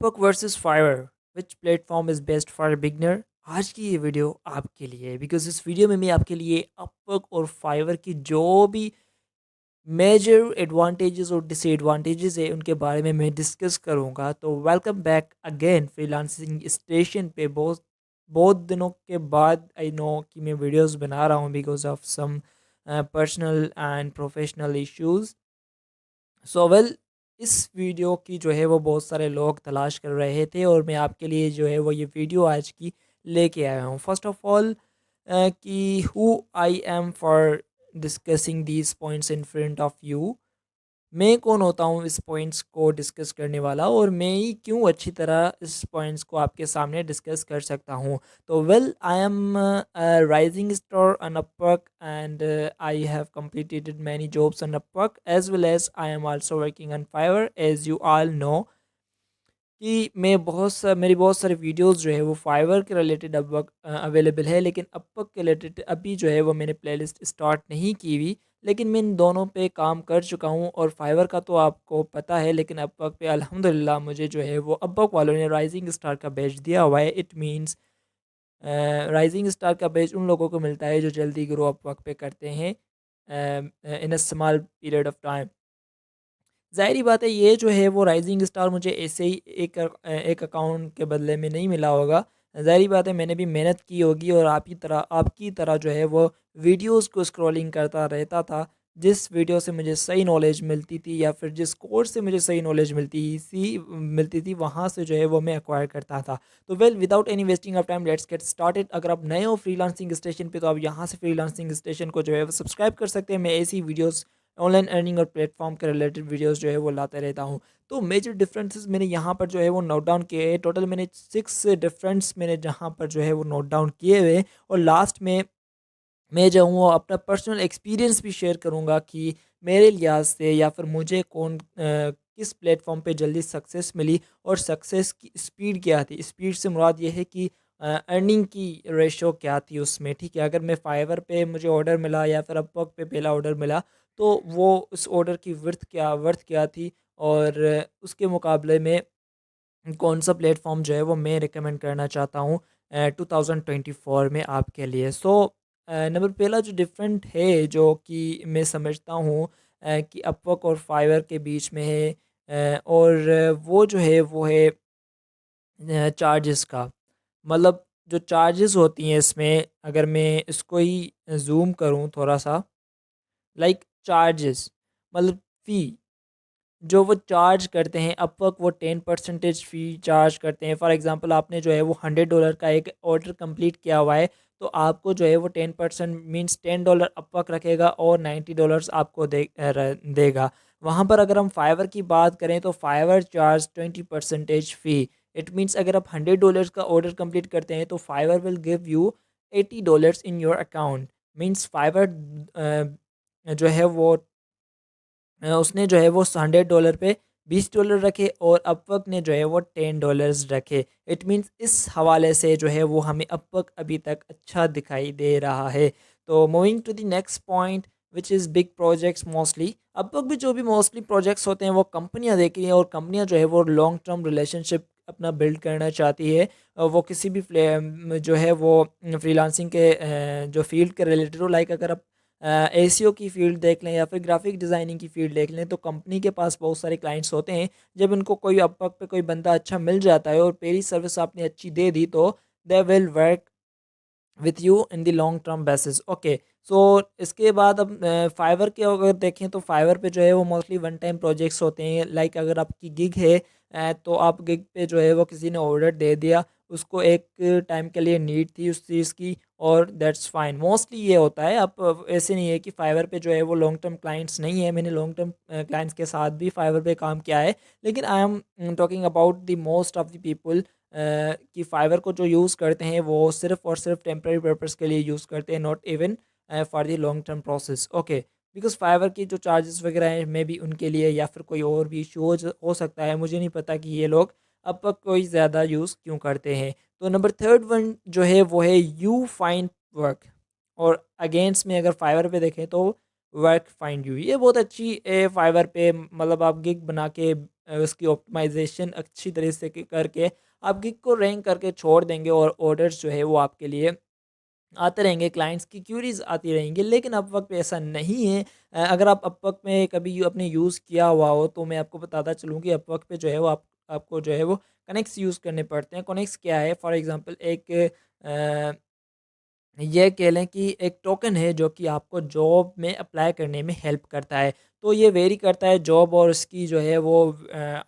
Upwork versus Fiverr, which platform is best for beginner. आज की ये वीडियो आपके लिए है बिकॉज इस वीडियो में मैं आपके लिए अपवर्क और फाइवर की जो भी मेजर एडवांटेजेस और डिसएडवांटेजेस है उनके बारे में मैं डिस्कस करूंगा। तो welcome back again freelancing station पे। बहुत बहुत दिनों के बाद आई नो कि मैं वीडियोस बना रहा हूँ because of some personal and professional issues. So well, इस वीडियो की जो है वो बहुत सारे लोग तलाश कर रहे थे और मैं आपके लिए जो है वो ये वीडियो आज की लेके आया हूँ। फर्स्ट ऑफ ऑल कि who I am for discussing these points in front of you. मैं कौन होता हूँ इस पॉइंट्स को डिस्कस करने वाला, और मैं ही क्यों अच्छी तरह इस पॉइंट्स को आपके सामने डिस्कस कर सकता हूँ। तो well, I am rising star on Upwork and I have completed many jobs on Upwork as well as I am also working on Fiverr as you all know कि मेरी बहुत सारी वीडियोस जो है वो फाइवर के रिलेटेड अब available है, लेकिन अपवर्क के रिलेटेड अभी जो है वो मैंने प्लेलिस्ट स्टार्ट नहीं की हुई। लेकिन मैं इन दोनों पे काम कर चुका हूँ, और फाइवर का तो आपको पता है, लेकिन अपवर्क पे अल्हम्दुलिल्लाह मुझे जो है वो अपवर्क वालों ने राइजिंग स्टार का बैच दिया हुआ है। इट मीन्स राइजिंग स्टार का बैच उन लोगों को मिलता है जो जल्दी ग्रो अपवर्क पे करते हैं in a small period of time. ज़ाहिर बात है, ये जो है वो राइजिंग स्टार मुझे ऐसे ही एक अकाउंट के बदले में नहीं मिला होगा। ज़ाहिर बात है, मैंने भी मेहनत की होगी और आपकी तरह जो है वो वीडियोस को स्क्रॉलिंग करता रहता था। जिस वीडियो से मुझे सही नॉलेज मिलती थी या फिर जिस कोर्स से मुझे सही नॉलेज मिलती थी वहाँ से जो है वो मैं एक्वायर करता था। तो well, without any wasting of time let's get started. अगर आप नए हो फ्रीलांसिंग स्टेशन पे तो आप यहाँ से फ्रीलांसिंग स्टेशन को जो है वो सब्सक्राइब कर सकते हैं। मैं ऐसी वीडियोस, ऑनलाइन अर्निंग और प्लेटफॉर्म के रिलेटेड वीडियोस जो है वो लाते रहता हूँ। तो मेजर डिफरेंसेस मैंने यहाँ पर जो है वो नोट डाउन किए हैं। टोटल मैंने 6 डिफरेंस मैंने जहाँ पर जो है वो नोट डाउन किए हुए, और लास्ट में मैं जो हूँ वो अपना पर्सनल एक्सपीरियंस भी शेयर करूँगा कि मेरे लिहाज से या फिर मुझे किस प्लेटफॉर्म पे जल्दी सक्सेस मिली और सक्सेस की स्पीड क्या थी। स्पीड से मुराद ये है कि अर्निंग की रेशो क्या थी उसमें। ठीक है, अगर मैं फाइवर पे मुझे ऑर्डर मिला या फिर अपवर्क पे पहला ऑर्डर मिला, तो वो उस ऑर्डर की वर्थ क्या थी, और उसके मुकाबले में कौन सा प्लेटफॉर्म जो है वो मैं रिकमेंड करना चाहता हूँ 2024 में आपके लिए। सो नंबर पहला जो डिफरेंट है जो कि मैं समझता हूँ कि अपवर्क और फाइवर के बीच में है, और वो जो है वो है चार्जेस का। मतलब जो चार्जेस होती हैं इसमें, अगर मैं इसको ही जूम करूँ थोड़ा सा, लाइक चार्जेस मतलब फ़ी जो वो चार्ज करते हैं। अपवर्क वो 10% फ़ी चार्ज करते हैं। फॉर एग्जांपल, आपने जो है वो $100 का एक ऑर्डर कंप्लीट किया हुआ है, तो आपको जो है वो 10% मीन्स $10 अपवर्क रखेगा और $90 आपको देगा। वहाँ पर अगर हम फाइवर की बात करें तो Fiverr charge 20% fee. It means अगर आप $100 का ऑर्डर कंप्लीट करते हैं तो Fiverr will give you $80 in your account. Means Fiverr जो है वो उसने जो है वो $100 पे $20 रखे, और अपवर्क ने जो है वो $10 रखे। इट मीन्स इस हवाले से जो है वो हमें अपवर्क अभी तक अच्छा दिखाई दे रहा है। तो moving to the next point which is big projects mostly. Upwork भी जो भी मोस्टली प्रोजेक्ट्स होते हैं वो कंपनियां देख रही हैं, और कंपनियां जो है वो लॉन्ग टर्म रिलेशनशिप अपना बिल्ड करना चाहती है। वो किसी भी जो है वो फ्रीलांसिंग के जो फील्ड के रिलेटेड हो, लाइक अगर आप एसीओ की फ़ील्ड देख लें या फिर ग्राफिक डिज़ाइनिंग की फ़ील्ड देख लें, तो कंपनी के पास बहुत सारे क्लाइंट्स होते हैं। जब उनको कोई अपवर्क पे कोई बंदा अच्छा मिल जाता है और पहली सर्विस आपने अच्छी दे दी, तो they will work with you in the long term basis. Okay, so इसके बाद अब फाइवर के अगर देखें तो फाइवर पे जो है वो मोस्टली वन टाइम प्रोजेक्ट्स होते हैं। लाइक अगर आपकी गिग है, तो आप गिग पे जो है वो किसी ने ऑर्डर दे दिया, उसको एक टाइम के लिए नीड थी उस चीज़ की, और दैट्स फाइन। मोस्टली ये होता है। आप ऐसे नहीं है कि फाइवर पे जो है वो लॉन्ग टर्म क्लाइंट्स नहीं है। मैंने लॉन्ग टर्म क्लाइंट्स के साथ भी फाइवर पे काम किया है, लेकिन I am talking about the most of the people कि फाइवर को जो यूज़ करते हैं वो सिर्फ और सिर्फ टेम्प्रेरी पर्पज़ के लिए यूज़ करते हैं, not even for the long term process. Okay, because Fiverr की जो चार्जेस वगैरह हैं मे बी उनके लिए या फिर कोई और भी इशू हो सकता है। मुझे नहीं पता कि ये लोग अब तक कोई ज़्यादा यूज़ क्यों करते हैं। तो नंबर थर्ड वन जो है वो है यू फाइंड वर्क, और अगेंस्ट में अगर फाइवर पे देखें तो वर्क फाइंड यू। ये बहुत अच्छी फाइवर पे मतलब आप गिग बना के उसकी ऑप्टिमाइजेशन अच्छी तरह से करके आप गिग को रैंक करके छोड़ देंगे और ऑर्डर्स जो है वो आपके लिए आते रहेंगे, क्लाइंट्स की क्यूरीज आती रहेंगी। लेकिन अपवर्क पे ऐसा नहीं है। अगर आप अपवर्क में कभी आपने यूज़ किया हुआ हो तो मैं आपको बताता चलूँ कि अपवर्क पे जो है वो आपको जो है वो कनेक्ट्स यूज़ करने पड़ते हैं। कनेक्ट्स क्या है, फॉर एग्जांपल एक ये कह लें कि एक टोकन है जो कि आपको जॉब में अप्लाई करने में हेल्प करता है। तो ये वेरी करता है जॉब और उसकी जो है वो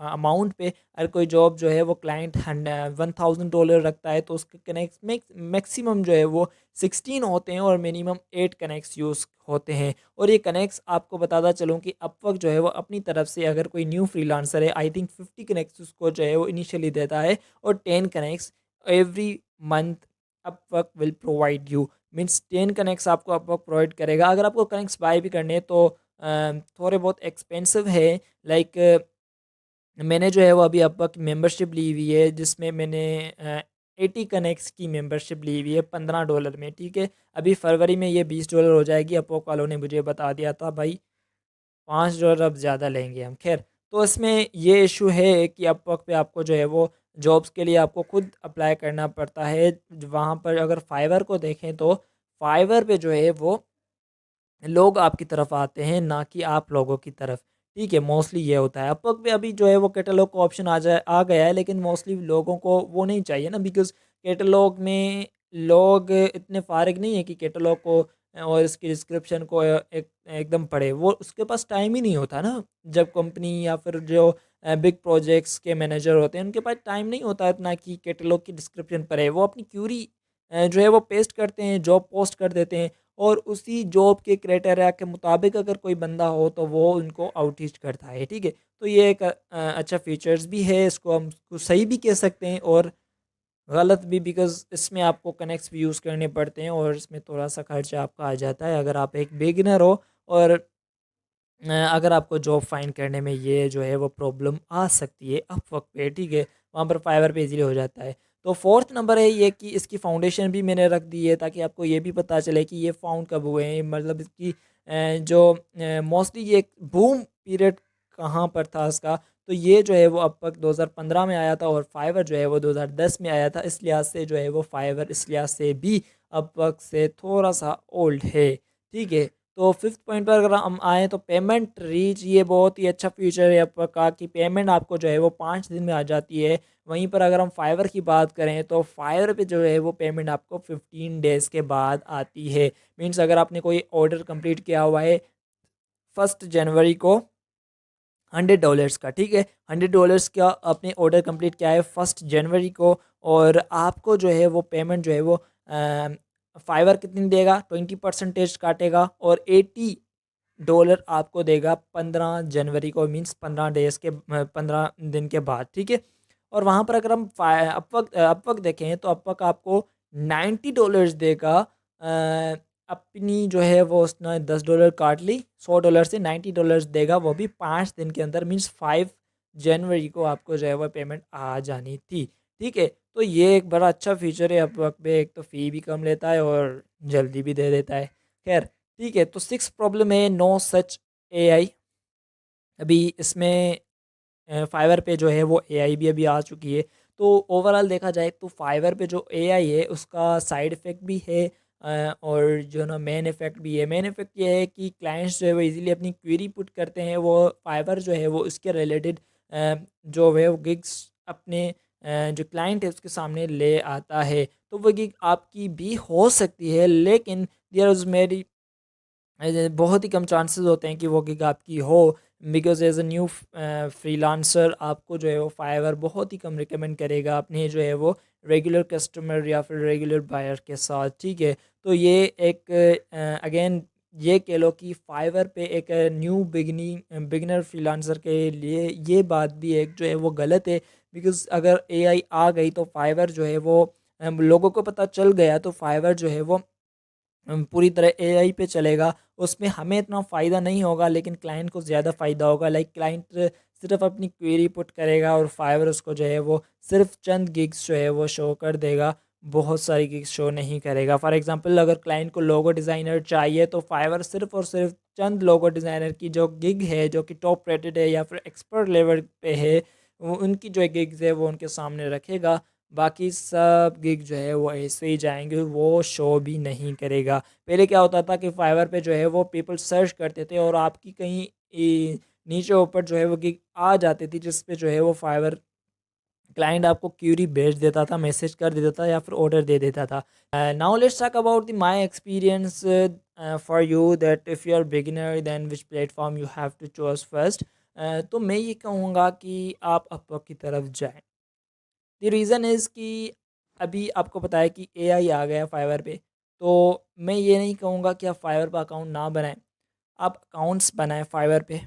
अमाउंट पे। अगर कोई जॉब जो है वो क्लाइंट $1000 रखता है तो उसके कनेक्ट मैक्सिमम जो है वो 16 होते हैं और मिनिमम 8 कनेक्ट्स यूज़ होते हैं। और ये कनेक्ट्स आपको बताता चलूँ कि अपवर्क जो है वो अपनी तरफ से अगर कोई न्यू फ्रीलांसर है, आई थिंक 50 कनेक्ट्स उसको जो है वो इनिशियली देता है और 10 connects every month Upwork will provide you. Means 10 connects आपको अपवर्क प्रोवाइड करेगा। अगर आपको कनेक्ट्स बाय भी करने हैं तो थोड़े बहुत एक्सपेंसिव है। लाइक मैंने जो है वो अभी अपवर्क की मेंबरशिप ली हुई है जिसमें मैंने 80 कनेक्ट्स की मेंबरशिप ली हुई है $15 में। ठीक है, अभी फरवरी में ये $20 हो जाएगी। अपवर्क वालों ने मुझे बता दिया था भाई $5 अब ज़्यादा लेंगे हम। खैर, तो इसमें ये इशू है कि अपवर्क पे आपको जो है वो जॉब्स के लिए आपको खुद अप्लाई करना पड़ता है। वहाँ पर अगर फाइवर को देखें तो फाइवर पे जो है वो लोग आपकी तरफ आते हैं, ना कि आप लोगों की तरफ। ठीक है, मोस्टली ये होता है। अपवर्क पे अभी जो है वो कैटलॉग का ऑप्शन आ गया है, लेकिन मोस्टली लोगों को वो नहीं चाहिए ना, बिकॉज़ कैटलॉग में लोग इतने फ़ारिग नहीं है कि कैटलॉग को और इसकी डिस्क्रिप्शन को एकदम पढ़े। वो उसके पास टाइम ही नहीं होता ना। जब कंपनी या फिर जो बिग प्रोजेक्ट्स के मैनेजर होते हैं उनके पास टाइम नहीं होता इतना कि कैटलॉग की डिस्क्रिप्शन पढ़े। वो अपनी क्यूरी जो है वो पेस्ट करते हैं, जॉब पोस्ट कर देते हैं और उसी जॉब के क्राइटेरिया के मुताबिक अगर कोई बंदा हो तो वो उनको आउटरीच करता है। ठीक है, तो ये एक अच्छा फीचर्स भी है, इसको हम इसको सही भी कह सकते हैं और गलत भी, बिकॉज़ इसमें आपको कनेक्ट्स भी यूज़ करने पड़ते हैं और इसमें थोड़ा सा खर्चा आपका आ जाता है अगर आप एक बिगिनर हो। और अगर आपको जॉब फाइंड करने में ये जो है वो प्रॉब्लम आ सकती है अपवर्क पे। ठीक है, वहाँ पर फाइवर पे इजीली हो जाता है। तो फोर्थ नंबर है ये कि इसकी फाउंडेशन भी मैंने रख दी है ताकि आपको ये भी पता चले कि ये फाउंड कब हुए हैं। मतलब इसकी जो मोस्टली ये बूम पीरियड कहाँ पर था इसका, तो ये जो है वो अपवर्क 2015 में आया था और फाइवर जो है वो 2010 में आया था। इस लिहाज से जो है वो फाइवर इस लिहाज से भी अपवर्क से थोड़ा सा ओल्ड है। ठीक है, तो फिफ्थ पॉइंट पर अगर हम आएँ तो पेमेंट रीच, ये बहुत ही अच्छा फीचर है आपका का कि पेमेंट आपको जो है वो 5 दिन में आ जाती है। वहीं पर अगर हम फाइवर की बात करें तो फाइवर पे जो है वो पेमेंट आपको 15 डेज़ के बाद आती है। मीन्स अगर आपने कोई ऑर्डर कंप्लीट किया हुआ है 1 जनवरी को $100 का। ठीक है, $100 का आपने ऑर्डर कंप्लीट किया है 1 जनवरी को और आपको जो है वो पेमेंट जो है वो फाइवर कितनी देगा, 20% काटेगा और $80 आपको देगा 15 जनवरी को। मीन्स 15 डेज के 15 दिन के बाद। ठीक है, और वहाँ पर अगर हम अपवर्क देखें तो अपवर्क आपको $90 देगा। अपनी जो है वो उसने $10 काट ली, $100 से $90 देगा, वो भी 5 दिन के अंदर। मीन्स 5 जनवरी को आपको जो है वो पेमेंट आ जानी थी। ठीक है, तो ये एक बड़ा अच्छा फीचर है अपवर्क पे। एक तो फ़ी भी कम लेता है और जल्दी भी दे देता है। खैर, ठीक है, तो सिक्स प्रॉब्लम है नो सच एआई। अभी इसमें फाइवर पे जो है वो एआई भी अभी आ चुकी है। तो ओवरऑल देखा जाए तो फाइवर पे जो एआई है उसका साइड इफ़ेक्ट भी है और जो ना मेन इफ़ेक्ट भी है। मेन इफ़ेक्ट ये है कि क्लाइंट्स जो है वो इजीली अपनी क्वेरी पुट करते हैं। वो फाइवर जो है वो इसके रिलेटेड जो है वो गिग्स अपने जो क्लाइंट है उसके सामने ले आता है। तो वो गिग आपकी भी हो सकती है, लेकिन देयर इज़ मेरी बहुत ही कम चांसेस होते हैं कि वो गिग आपकी हो। Because as a new freelancer आपको जो है वो फाइवर बहुत ही कम रिकमेंड करेगा अपने जो है वो रेगुलर कस्टमर या फिर रेगुलर बायर के साथ। ठीक है, तो ये एक अगेन ये कह लो कि फाइवर पे एक न्यू बिगनर फ्रीलांसर के लिए ये बात भी एक जो है वो गलत है। बिकॉज अगर एआई आ गई तो फाइवर जो है वो लोगों को पता चल गया तो फाइवर जो है वो पूरी तरह एआई पे चलेगा। उसमें हमें इतना फ़ायदा नहीं होगा लेकिन क्लाइंट को ज़्यादा फ़ायदा होगा। लाइक क्लाइंट सिर्फ अपनी क्वेरी पुट करेगा और फाइवर उसको जो है वो सिर्फ चंद गिग्स जो है वो शो कर देगा। बहुत सारी गिग्स शो नहीं करेगा। फॉर एग्जांपल अगर क्लाइंट को लोगो डिज़ाइनर चाहिए तो फाइवर सिर्फ़ और सिर्फ चंद लोगो डिज़ाइनर की जो गिग है जो कि टॉप रेटेड है या फिर एक्सपर्ट लेवल पे है, वो उनकी जो गिग्स है वो उनके सामने रखेगा। बाकी सब गिग जो है वो ऐसे ही जाएंगे, वो शो भी नहीं करेगा। पहले क्या होता था कि फाइवर पे जो है वो पीपल सर्च करते थे और आपकी कहीं नीचे ऊपर जो है वो गिग आ जाती थी, जिस पे जो है वो फाइवर क्लाइंट आपको क्यूरी भेज देता था, मैसेज कर देता था या फिर ऑर्डर दे देता था। Now let's talk about the my experience for you that if you are beginner then which platform you have to choose first. तो मैं ये कहूँगा कि आप अपवर्क की तरफ जाएं। द रीज़न इज़ कि अभी आपको पता है कि एआई आ गया फाइवर पे। तो मैं ये नहीं कहूँगा कि आप फाइवर पे अकाउंट ना बनाएं, आप अकाउंट्स बनाएं फाइवर पे।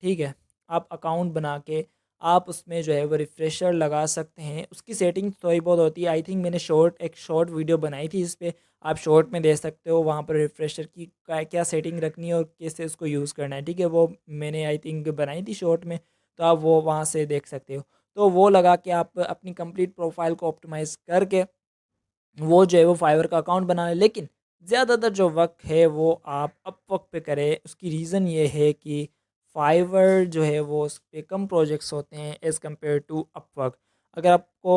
ठीक है, आप अकाउंट बना के आप उसमें जो है वो रिफ्रेशर लगा सकते हैं। उसकी सेटिंग थोड़ी बहुत होती है, आई थिंक मैंने एक शॉर्ट वीडियो बनाई थी इस पे, आप शॉर्ट में दे सकते हो वहाँ पर रिफ्रेशर की क्या क्या सेटिंग रखनी है और कैसे उसको यूज़ करना है। ठीक है, वो मैंने आई थिंक बनाई थी शॉर्ट में, तो आप वो वहाँ से देख सकते हो। तो वो लगा के आप अपनी कंप्लीट प्रोफाइल को ऑप्टिमाइज़ करके वो जो है वो फाइवर का अकाउंट बना लें। लेकिन ज़्यादातर जो वक्त है वो आप अपवर्क पे करें। उसकी रीज़न ये है कि फाइवर जो है वो उस पे कम प्रोजेक्ट्स होते हैं एज़ कम्पेयर टू अपवर्क। अगर आपको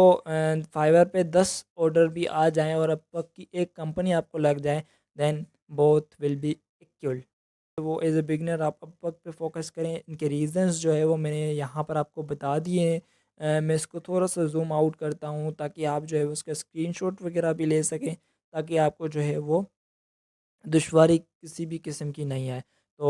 फाइवर पे 10 ऑर्डर भी आ जाएं और अपवर्क की एक कंपनी आपको लग जाए, then both will be equal. वो एज़ अ बिगिनर आप अपवर्क पे फोकस करें। इनके रीज़न्स जो है वो मैंने यहाँ पर आपको बता दिए हैं। मैं इसको थोड़ा-सा ज़ूम आउट करता हूँ ताकि आप जो है उसका स्क्रीनशॉट वगैरह भी ले सकें, ताकि आपको जो है वो दुश्वारी किसी भी किस्म की नहीं आए। तो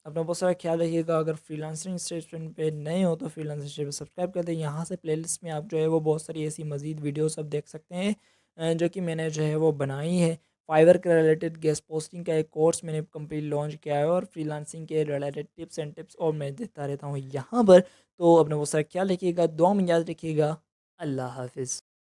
अपना बहुत सारा ख़्याल रखिएगा। अगर फ्रीलांसिंग स्टेशन पे नए हो तो फ्रीलांसिंग स्टेशन सब्सक्राइब कर दें। यहाँ से प्लेलिस्ट में आप जो है वो बहुत सारी ऐसी मज़ीद वीडियोस आप देख सकते हैं जो कि मैंने जो है वो बनाई है। फाइवर के रिलेटेड गेस्ट पोस्टिंग का एक कोर्स मैंने कंप्लीट लॉन्च किया है और फ्रीलांसिंग के रिलेटेड टिप्स एंड टिप्स और मैं देता रहता हूँ यहाँ पर। तो अपना बहुत सारा ख्याल रखिएगा, दुआ में याद रखिएगा। अल्लाह हाफ़िज़।